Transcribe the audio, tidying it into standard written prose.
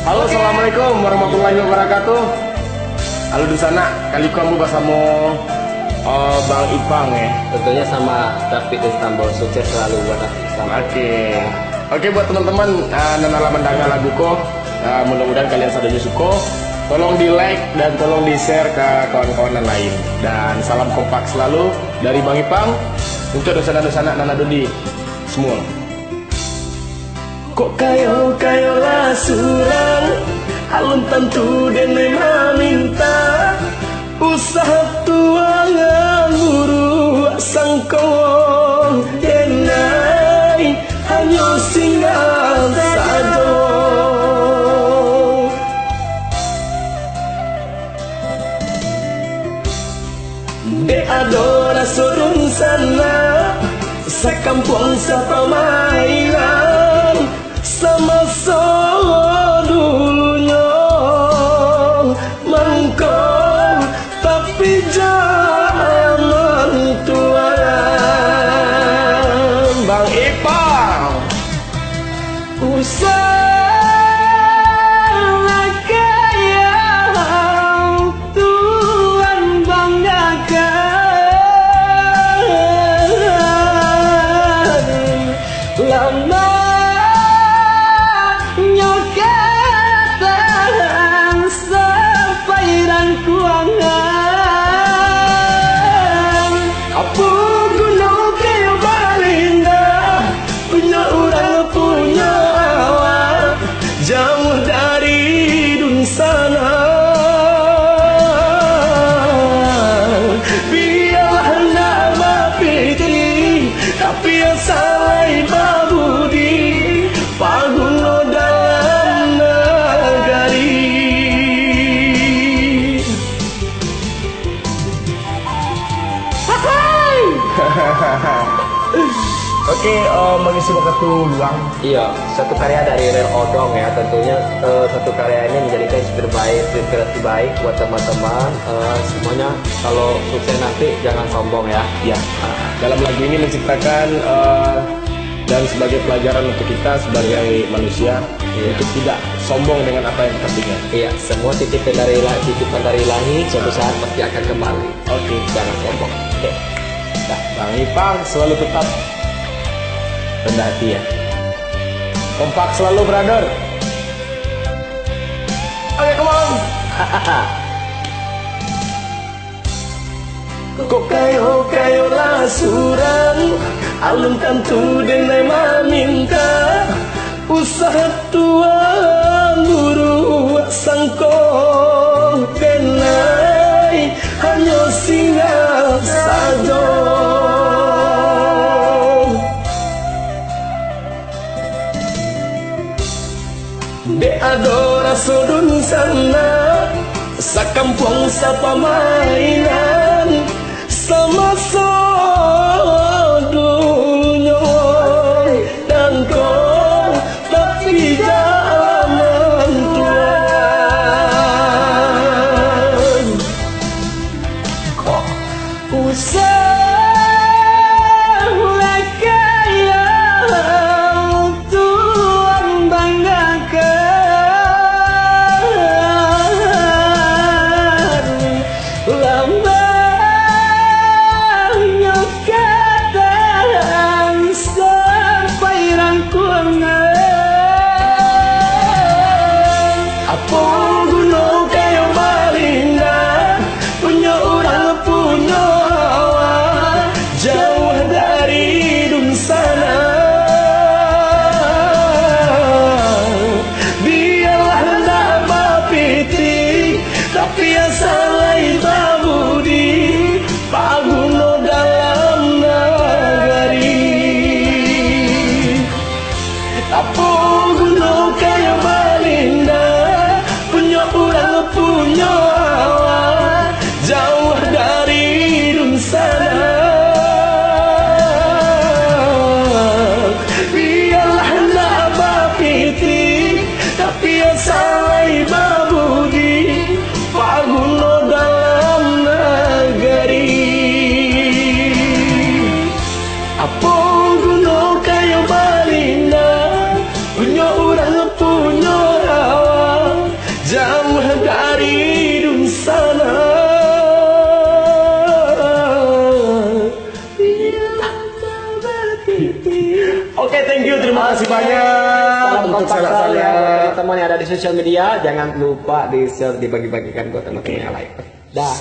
Halo, assalamualaikum warahmatullahi wabarakatuh. Halo di sana, kali kamu bersama Bang Ipang ya. Tentunya sama David Istanbul, sukses selalu buat Istanbul. Oke, buat teman-teman nana mendengar laguku, mudah-mudahan kalian sadar suka. Tolong di like dan tolong di share ke kawan-kawan yang lain. Dan salam kompak selalu dari Bang Ipang untuk dosana-dosana Nana Dodi semua. Kok kayo lah surang, alun tentu dene minta usaha tuangan guru sangkong denai hanya singgah saja. De adora surun sana sakampung sapamainan sama dulunya mangkong tapi jangan tuan Bang Ipang usaha kaya tuan banggakan lama nyokatan sampai dan kuangan apa guna kayo balinda punya orang punya awak jauh dari dun sana biarlah nama fitri tapi yang salah babudi paguno dalam negeri. Oke, mengisi waktu luang. Iya, satu karya dari Real Odong ya. Tentunya satu karya ini menjadikan inspirasi baik buat teman-teman. Semuanya kalau sukses nanti jangan sombong ya. Ya, dalam lagu ini menciptakan dan sebagai pelajaran untuk kita sebagai manusia untuk tidak sombong dengan apa yang kita punya. Iya, semua titipan dari ilahi suatu saat pasti akan kembali. Oke, Jangan sombong. Oke. Nah, Bang Ipang selalu tetap rendah hati ya. Kompak selalu, brother. Oke, come on. Kok kayo lah surang, alun tentu denai minta usaha tuan guru sangko denai hanya singgah saja. De adora sudun sana sakampung sapamainan sama dunia dan kau tapi jangan tuan kok usaha kaya tuan banggakan lamanya katan sampai rangkuangan apa guna kayo balinda punya orang punya awak jauh dari dun sana biarlah nama piti tapi yang salah babudi paguno dalam negeri apa guna kayo balinda punya orang punya awak jauh dari dun sana biarlah nama piti tapi yang salah babudi paguno dalam negeri apa guna kayo balinda punya orang punya awak kasih banyak Salam untuk kompak salah ya buat saya. teman-teman yang ada di sosial media. Jangan lupa di share, dibagi-bagikan buat teman-teman yang lain. Dah.